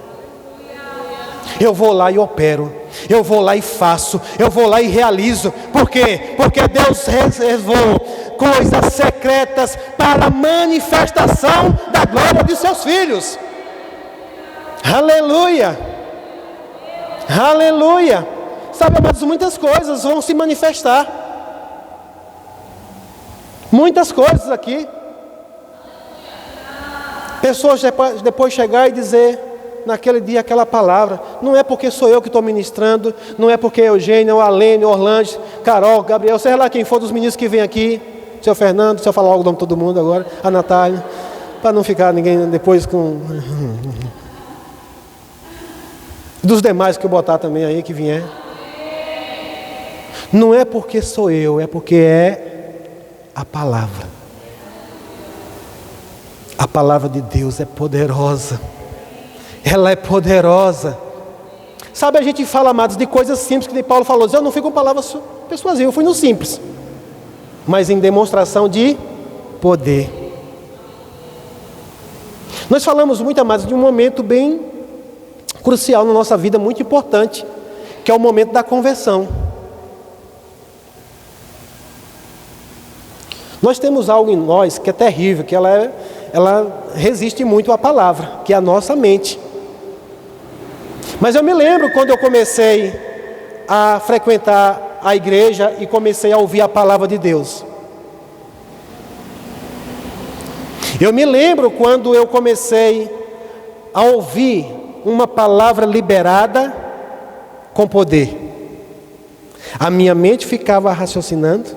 Eu vou lá e opero. Eu vou lá e faço. Eu vou lá e realizo. Por quê? Porque Deus reservou coisas secretas para a manifestação da glória de seus filhos. Aleluia! Aleluia! Sabe, amados, muitas coisas vão se manifestar. Muitas coisas aqui. Pessoas depois chegar e dizer naquele dia aquela palavra. Não é porque sou eu que estou ministrando, não é porque é Eugênio, Alene, Orlando, Carol, Gabriel, sei lá quem for dos meninos que vem aqui, seu Fernando, se eu falar o nome de todo mundo agora, a Natália, para não ficar ninguém depois com... Dos demais que eu botar também aí, que vier. Não é porque sou eu, é porque é a palavra. A palavra de Deus é poderosa. Ela é poderosa. Sabe, a gente fala, amados, de coisas simples que Paulo falou. Eu não fui com palavras persuasivas, eu fui no simples, mas em demonstração de poder. Nós falamos muito, amados, de um momento bem crucial na nossa vida, muito importante, que é o momento da conversão. Nós temos algo em nós que é terrível, que ela resiste muito à palavra, que é a nossa mente. Mas eu me lembro quando eu comecei a frequentar a igreja e comecei a ouvir a palavra de Deus. Eu me lembro quando eu comecei a ouvir uma palavra liberada com poder. A minha mente ficava raciocinando,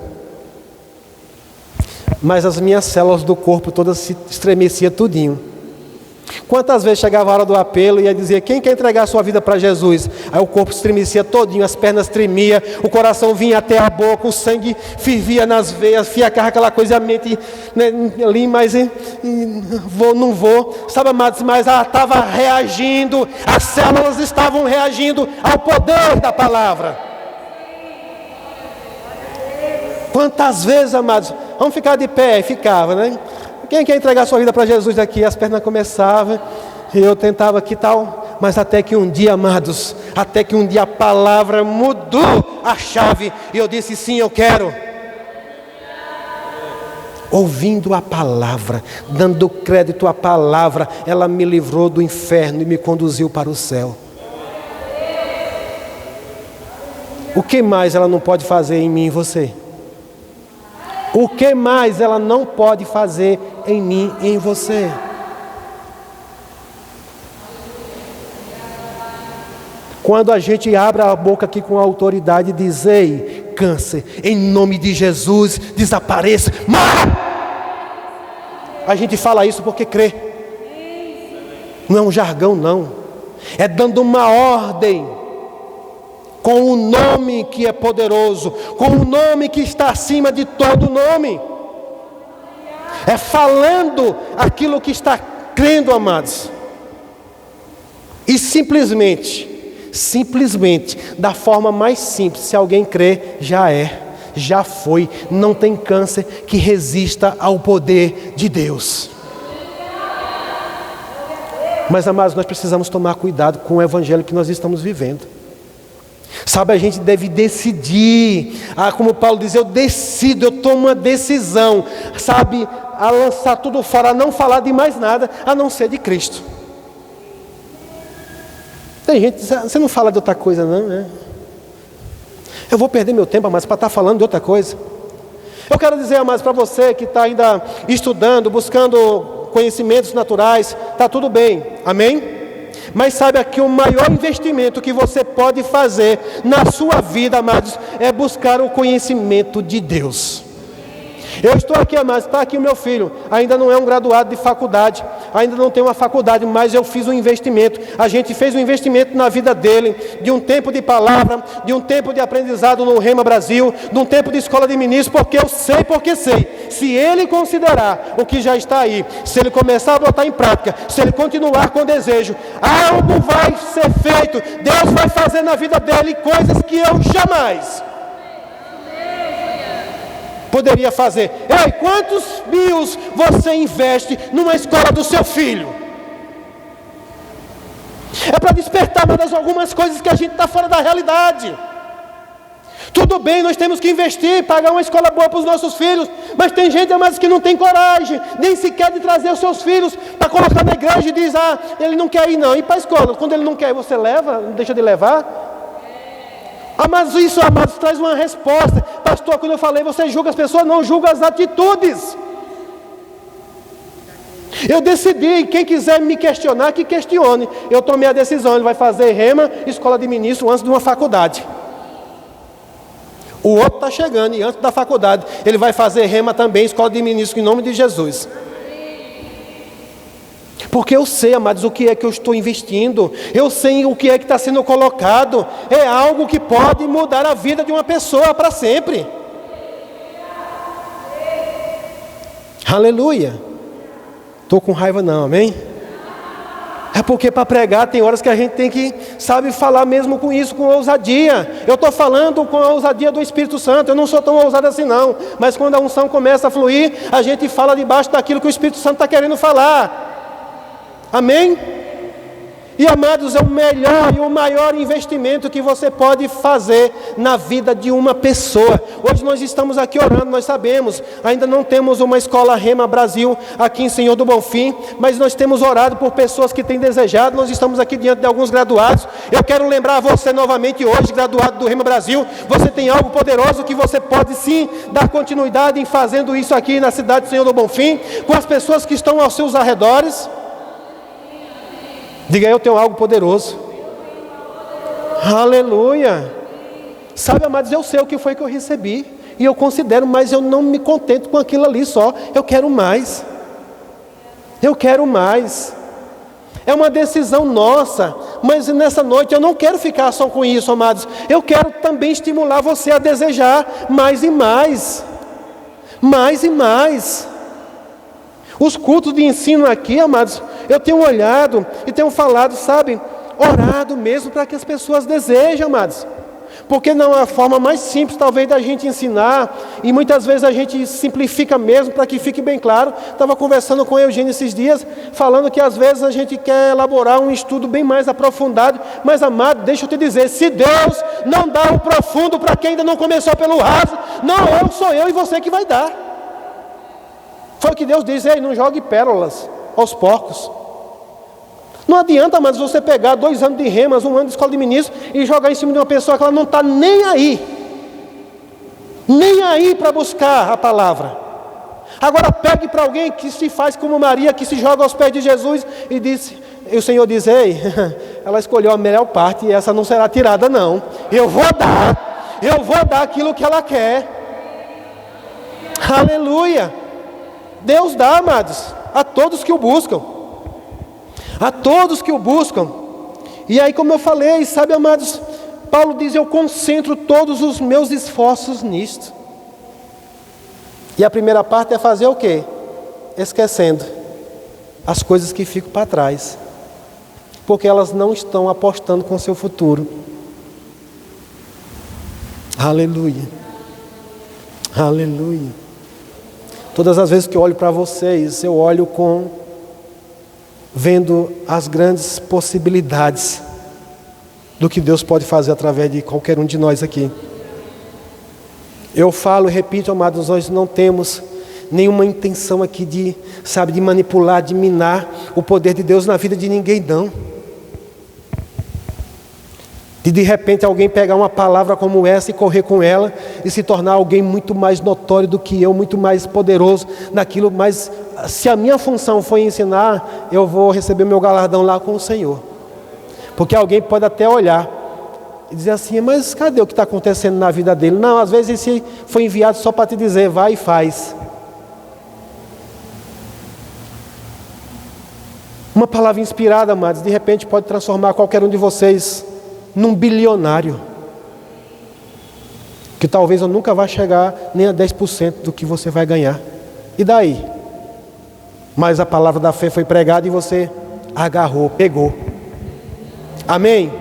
mas as minhas células do corpo todas se estremeciam tudinho. Quantas vezes chegava a hora do apelo e ia dizer: quem quer entregar a sua vida para Jesus? Aí o corpo estremecia todinho, as pernas tremiam, o coração vinha até a boca, o sangue fervia nas veias, fiacava aquela coisa, e a mente, né, ali, mas não vou, sabe, amados, mas ela estava reagindo, as células estavam reagindo ao poder da palavra. Quantas vezes, amados, vamos ficar de pé, e ficava, né? Quem quer entregar a sua vida para Jesus aqui? As pernas começavam, e eu tentava aqui tal, mas até que um dia, amados, até que um dia a palavra mudou a chave, e eu disse: sim, eu quero. Ouvindo a palavra, dando crédito à palavra, ela me livrou do inferno e me conduziu para o céu. O que mais ela não pode fazer em mim e você? O que mais ela não pode fazer em mim e em você? Quando a gente abre a boca aqui com autoridade e diz: ei, câncer, em nome de Jesus, desapareça, morra! A gente fala isso porque crê. Não é um jargão, não. É dando uma ordem, com o nome que é poderoso, com o nome que está acima de todo nome. É falando aquilo que está crendo, amados. E simplesmente, da forma mais simples, se alguém crê, já é, já foi. Não tem câncer que resista ao poder de Deus. Mas, amados, nós precisamos tomar cuidado com o evangelho que nós estamos vivendo. Sabe, a gente deve decidir, como Paulo diz, eu decido, eu tomo uma decisão, sabe, a lançar tudo fora, a não falar de mais nada, a não ser de Cristo. Tem gente que diz: você não fala de outra coisa não, né? Eu vou perder meu tempo, mas para estar falando de outra coisa. Eu quero dizer, mas para você que está ainda estudando, buscando conhecimentos naturais, está tudo bem, amém? Mas sabe aqui, o maior investimento que você pode fazer na sua vida, amados, é buscar o conhecimento de Deus. Eu estou aqui, amados, está aqui o meu filho, ainda não é um graduado de faculdade, ainda não tem uma faculdade, mas eu fiz um investimento. A gente fez um investimento na vida dele, de um tempo de palavra, de um tempo de aprendizado no Rema Brasil, de um tempo de escola de ministros, porque eu sei, se ele considerar o que já está aí, se ele começar a botar em prática, se ele continuar com desejo, algo vai ser feito, Deus vai fazer na vida dele coisas que eu jamais poderia fazer. Ei, quantos mil você investe numa escola do seu filho? É para despertar mais algumas coisas que a gente está fora da realidade. Tudo bem, nós temos que investir, pagar uma escola boa para os nossos filhos, mas tem gente, amados, que não tem coragem, nem sequer de trazer os seus filhos para colocar na igreja e diz: ele não quer ir não, ir para a escola. Quando ele não quer ir, você leva, não deixa de levar. Amados, isso, amados, traz uma resposta. Pastor, quando eu falei, você julga as pessoas, não, julga as atitudes. Eu decidi, quem quiser me questionar, que questione. Eu tomei a decisão, ele vai fazer Rema, escola de ministro, antes de uma faculdade. O outro está chegando, e antes da faculdade, ele vai fazer Rema também, escola de ministro, em nome de Jesus. Porque eu sei, amados, o que é que eu estou investindo. Eu sei o que é que está sendo colocado. É algo que pode mudar a vida de uma pessoa para sempre. Aleluia. Estou com raiva não, amém? É porque para pregar tem horas que a gente tem que, sabe, falar mesmo com isso, com ousadia. Eu estou falando com a ousadia do Espírito Santo. Eu não sou tão ousado assim não. Mas quando a unção começa a fluir, a gente fala debaixo daquilo que o Espírito Santo está querendo falar. Amém? E, amados, é o melhor e o maior investimento que você pode fazer na vida de uma pessoa. Hoje nós estamos aqui orando, nós sabemos, ainda não temos uma escola Rema Brasil aqui em Senhor do Bonfim, mas nós temos orado por pessoas que têm desejado. Nós estamos aqui diante de alguns graduados. Eu quero lembrar você novamente hoje, graduado do Rema Brasil, você tem algo poderoso que você pode sim dar continuidade em fazendo isso aqui na cidade de Senhor do Bonfim, com as pessoas que estão aos seus arredores. Diga: eu tenho algo poderoso. Aleluia. Sabe, amados, eu sei o que foi que eu recebi. E eu considero, mas eu não me contento com aquilo ali só. Eu quero mais. Eu quero mais. É uma decisão nossa, mas nessa noite eu não quero ficar só com isso, amados. Eu quero também estimular você a desejar mais e mais. Mais e mais. Os cultos de ensino aqui, amados, eu tenho olhado e tenho falado, sabe, orado mesmo para que as pessoas desejem, amados. Porque não é a forma mais simples, talvez, da gente ensinar, e muitas vezes a gente simplifica mesmo, para que fique bem claro. Estava conversando com o Eugênio esses dias, falando que às vezes a gente quer elaborar um estudo bem mais aprofundado, mas, amado, deixa eu te dizer, se Deus não dá o profundo para quem ainda não começou pelo raso, não sou eu e você que vai dar. Foi o que Deus diz: ei, não jogue pérolas aos porcos. Não adianta mais você pegar 2 anos de remas, 1 ano de escola de ministros e jogar em cima de uma pessoa que ela não está nem aí para buscar a palavra. Agora pegue para alguém que se faz como Maria, que se joga aos pés de Jesus e o Senhor diz: ei, ela escolheu a melhor parte e essa não será tirada não. Eu vou dar aquilo que ela quer. Aleluia. Deus dá, amados, a todos que o buscam. A todos que o buscam. E aí, como eu falei, sabe, amados, Paulo diz: eu concentro todos os meus esforços nisto. E a primeira parte é fazer o quê? Esquecendo as coisas que ficam para trás, porque elas não estão apostando com o seu futuro. Aleluia. Aleluia. Todas as vezes que eu olho para vocês, eu olho vendo as grandes possibilidades do que Deus pode fazer através de qualquer um de nós aqui. Eu falo e repito, amados, nós não temos nenhuma intenção aqui de manipular, de minar o poder de Deus na vida de ninguém, não. De repente alguém pegar uma palavra como essa e correr com ela e se tornar alguém muito mais notório do que eu, muito mais poderoso naquilo, mas se a minha função for ensinar, eu vou receber meu galardão lá com o Senhor. Porque alguém pode até olhar e dizer assim: mas cadê o que está acontecendo na vida dele? Não, às vezes esse foi enviado só para te dizer: vai e faz. Uma palavra inspirada, amados, de repente pode transformar qualquer um de vocês num bilionário, que talvez eu nunca vá chegar nem a 10% do que você vai ganhar. E daí? Mas a palavra da fé foi pregada e você agarrou, pegou. Amém?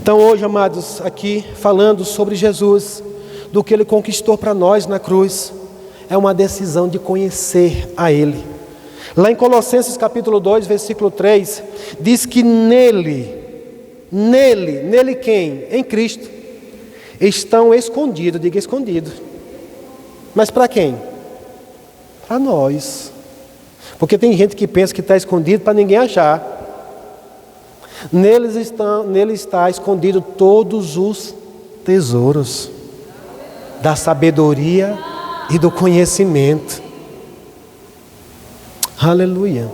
Então hoje, amados, aqui falando sobre Jesus, do que Ele conquistou para nós na cruz, é uma decisão de conhecer a Ele. Lá em Colossenses capítulo 2, versículo 3, diz que nele quem? Em Cristo, estão escondidos, diga escondido. Mas para quem? Para nós. Porque tem gente que pensa que está escondido para ninguém achar. Nele está escondido todos os tesouros da sabedoria e do conhecimento. Aleluia.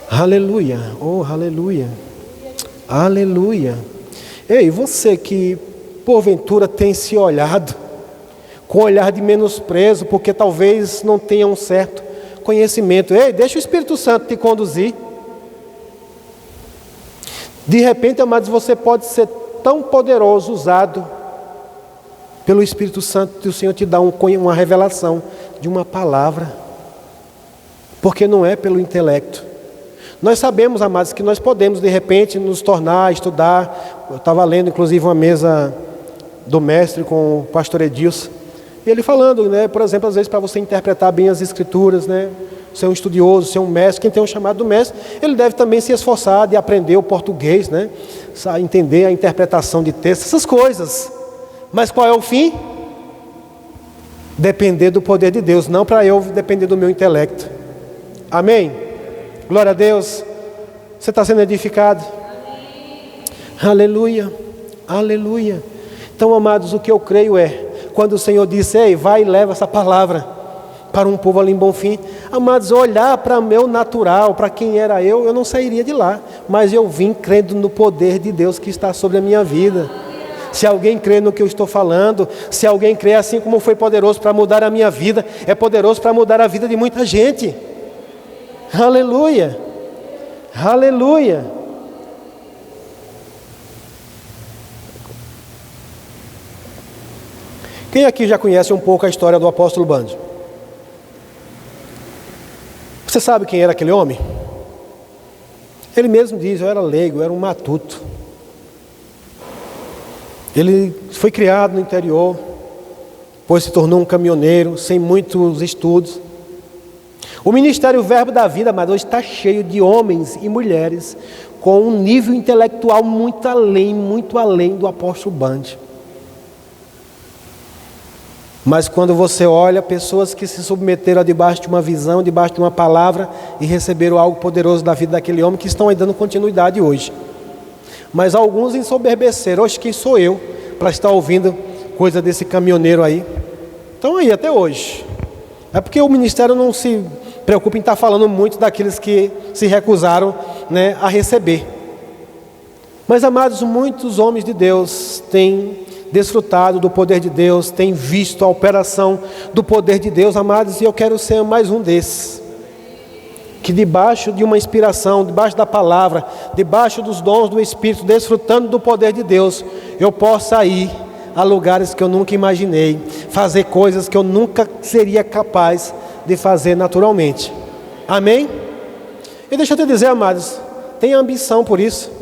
Aleluia. Oh, aleluia. Aleluia. Ei, você que porventura tem se olhado com olhar de menosprezo, porque talvez não tenha um certo conhecimento. Ei, deixa o Espírito Santo te conduzir. De repente, amados, você pode ser tão poderoso, usado pelo Espírito Santo, que o Senhor te dá uma revelação de uma palavra, porque não é pelo intelecto. Nós sabemos, amados, que nós podemos de repente nos tornar, estudar. Eu estava lendo inclusive uma mesa do mestre com o pastor Edilson, e ele falando, né, por exemplo, às vezes para você interpretar bem as escrituras, né, ser um estudioso, ser um mestre, quem tem um chamado do mestre, ele deve também se esforçar de aprender o português, né, entender a interpretação de texto, essas coisas. Mas qual é o fim? Depender do poder de Deus, não para eu depender do meu intelecto. Amém? Glória a Deus. Você está sendo edificado? Amém. Aleluia. Aleluia. Então, amados, o que eu creio é, quando o Senhor disse: ei, vai e leva essa palavra para um povo ali em Bonfim. Amados, olhar para o meu natural, para quem era eu não sairia de lá. Mas eu vim crendo no poder de Deus que está sobre a minha vida. Se alguém crê no que eu estou falando, se alguém crê assim como foi poderoso para mudar a minha vida, é poderoso para mudar a vida de muita gente. Aleluia! Aleluia! Quem aqui já conhece um pouco a história do apóstolo Bunyan? Você sabe quem era aquele homem? Ele mesmo diz: eu era leigo, eu era um matuto. Ele foi criado no interior, depois se tornou um caminhoneiro, sem muitos estudos. O Ministério Verbo da Vida, mas hoje está cheio de homens e mulheres com um nível intelectual muito além do apóstolo Bunyan. Mas quando você olha, pessoas que se submeteram a debaixo de uma visão, debaixo de uma palavra, e receberam algo poderoso da vida daquele homem, que estão aí dando continuidade hoje. Mas alguns ensoberbeceram: hoje quem sou eu para estar ouvindo coisa desse caminhoneiro aí? Estão aí até hoje. É porque o ministério não se preocupa em estar falando muito daqueles que se recusaram, né, a receber. Mas, amados, muitos homens de Deus têm desfrutado do poder de Deus, têm visto a operação do poder de Deus, amados, e eu quero ser mais um desses, que debaixo de uma inspiração, debaixo da palavra, debaixo dos dons do Espírito, desfrutando do poder de Deus, eu possa ir a lugares que eu nunca imaginei, fazer coisas que eu nunca seria capaz de fazer naturalmente. Amém? E deixa eu te dizer, amados, tenha ambição por isso.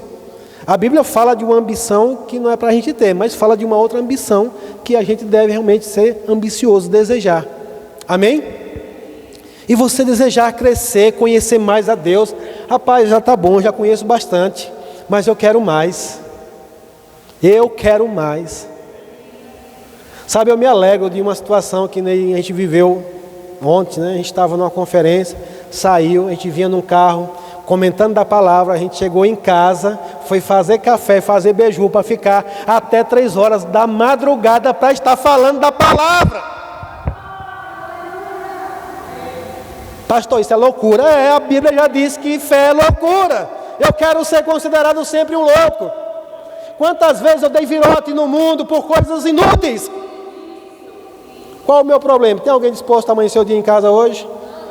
A Bíblia fala de uma ambição que não é para a gente ter, mas fala de uma outra ambição que a gente deve realmente ser ambicioso, desejar. Amém? E você desejar crescer, conhecer mais a Deus. Rapaz, já está bom, já conheço bastante, mas eu quero mais. Eu quero mais. Sabe, eu me alegro de uma situação que a gente viveu ontem, né? A gente estava numa conferência, saiu, a gente vinha num carro, comentando da palavra, a gente chegou em casa, foi fazer café, fazer beiju para ficar até 3 horas da madrugada para estar falando da palavra. Pastor, isso é loucura? É, a Bíblia já diz que fé é loucura. Eu quero ser considerado sempre um louco. Quantas vezes eu dei virote no mundo por coisas inúteis? Qual o meu problema? Tem alguém disposto a amanhecer o dia em casa hoje?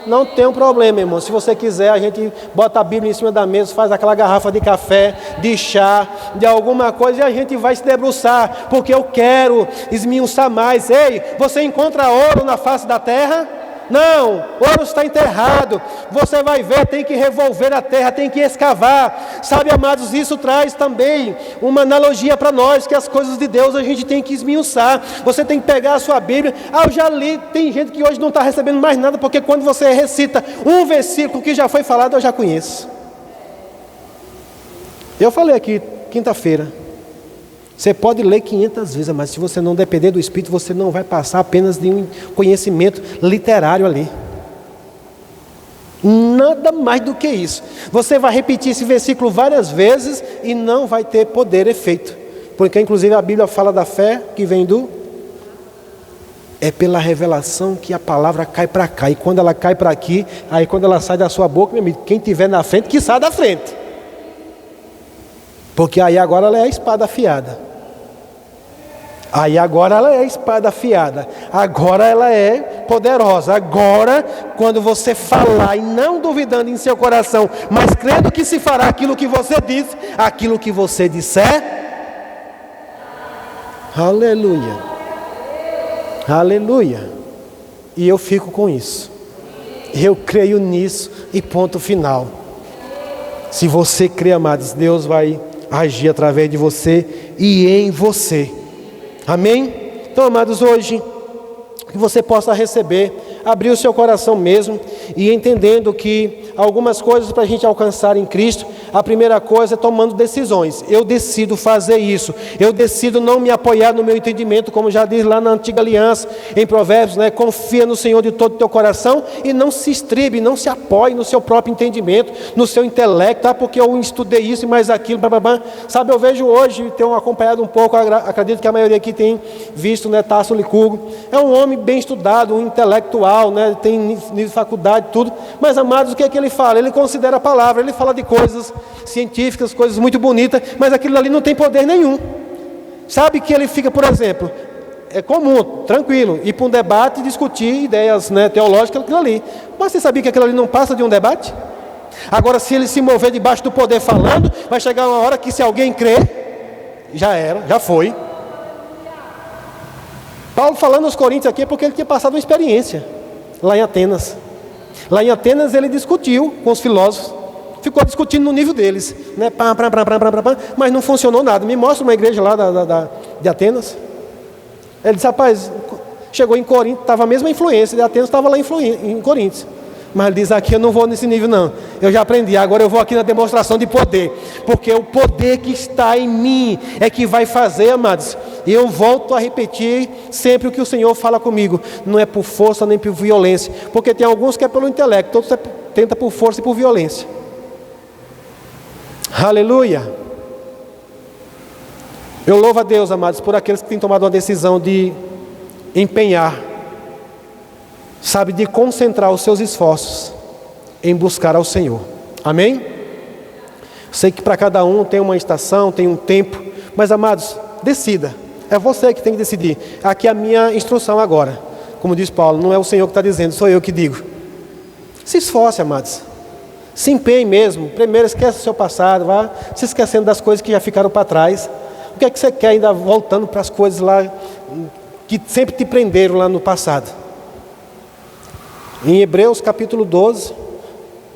Não tem um problema, irmão. Se você quiser, a gente bota a Bíblia em cima da mesa, faz aquela garrafa de café, de chá, de alguma coisa, e a gente vai se debruçar, porque eu quero esmiuçar mais. Ei, você encontra ouro na face da terra? Não, ouro está enterrado. Você vai ver, tem que revolver a terra, tem que escavar. Sabe, amados, isso traz também uma analogia para nós, que as coisas de Deus a gente tem que esmiuçar. Você tem que pegar a sua Bíblia. Eu já li, tem gente que hoje não está recebendo mais nada, porque quando você recita um versículo que já foi falado, eu já conheço. Eu falei aqui, quinta-feira, você pode ler 500 vezes, mas se você não depender do Espírito, você não vai passar apenas de um conhecimento literário ali. Nada mais do que isso. Você vai repetir esse versículo várias vezes e não vai ter poder, efeito. Porque inclusive a Bíblia fala da fé que vem é pela revelação que a palavra cai para cá. E quando ela cai para aqui, aí quando ela sai da sua boca, meu amigo, quem estiver na frente, que sai da frente. Porque aí agora ela é a espada afiada. Aí agora ela é a espada afiada. Agora ela é poderosa. Agora, quando você falar e não duvidando em seu coração, mas crendo que se fará aquilo que você diz, aquilo que você disser. Aleluia. Aleluia. E eu fico com isso. Eu creio nisso e ponto final. Se você crê, amados, Deus vai agir através de você e em você. Amém? Então, amados, hoje, que você possa receber, abrir o seu coração mesmo e entendendo que algumas coisas para a gente alcançar em Cristo, a primeira coisa é tomando decisões. Eu decido fazer isso, eu decido não me apoiar no meu entendimento, como já diz lá na Antiga Aliança, em Provérbios, né? Confia no Senhor de todo o teu coração e não se estribe, não se apoie no seu próprio entendimento, no seu intelecto, porque eu estudei isso e mais aquilo, bababá. Sabe, eu vejo hoje, tenho acompanhado um pouco, acredito que a maioria aqui tem visto, né, Tasso Licurgo, é um homem bem estudado, um intelectual, né, tem nível de faculdade, tudo, mas, amados, o que é que ele fala? Ele considera a palavra, ele fala de coisas científicas, coisas muito bonitas, mas aquilo ali não tem poder nenhum. Sabe que ele fica, por exemplo, é comum, tranquilo, ir para um debate e discutir ideias, né, teológicas, aquilo ali. Mas você sabia que aquilo ali não passa de um debate? Agora, se ele se mover debaixo do poder falando, vai chegar uma hora que se alguém crer, já era, já foi. Paulo falando aos Coríntios aqui é porque ele tinha passado uma experiência lá em Atenas. Lá em Atenas ele discutiu com os filósofos, ficou discutindo no nível deles, né? Mas não funcionou nada. Me mostra uma igreja lá de Atenas. Ele disse, rapaz, chegou em Corinto, estava a mesma influência de Atenas, estava lá em Coríntios. Mas ele diz, aqui eu não vou nesse nível não, eu já aprendi, agora eu vou aqui na demonstração de poder, porque o poder que está em mim é que vai fazer, amados. E eu volto a repetir sempre o que o Senhor fala comigo, não é por força nem por violência, porque tem alguns que é pelo intelecto, outros tenta por força e por violência. Aleluia. Eu louvo a Deus, amados, por aqueles que têm tomado uma decisão de empenhar, sabe, de concentrar os seus esforços em buscar ao Senhor. Amém? Sei que para cada um tem uma estação, tem um tempo, mas, amados, decida. É você que tem que decidir. Aqui é a minha instrução agora. Como diz Paulo, não é o Senhor que está dizendo, sou eu que digo. Se esforce, amados. Se empenhe mesmo. Primeiro, esquece o seu passado, vá se esquecendo das coisas que já ficaram para trás. O que é que você quer ainda voltando para as coisas lá que sempre te prenderam lá no passado? Em Hebreus capítulo 12,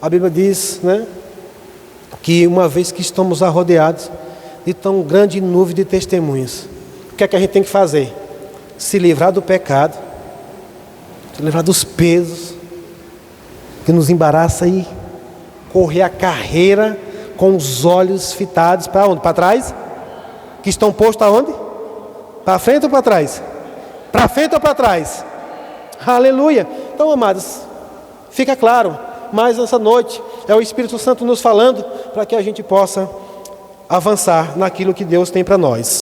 a Bíblia diz, né, que uma vez que estamos rodeados de tão grande nuvem de testemunhas, o que é que a gente tem que fazer? Se livrar do pecado, se livrar dos pesos que nos embaraça e correr a carreira com os olhos fitados para onde? Para trás? Que estão postos aonde? Para frente ou para trás? Para frente ou para trás? Aleluia. Então, amados, fica claro, mas essa noite é o Espírito Santo nos falando para que a gente possa avançar naquilo que Deus tem para nós.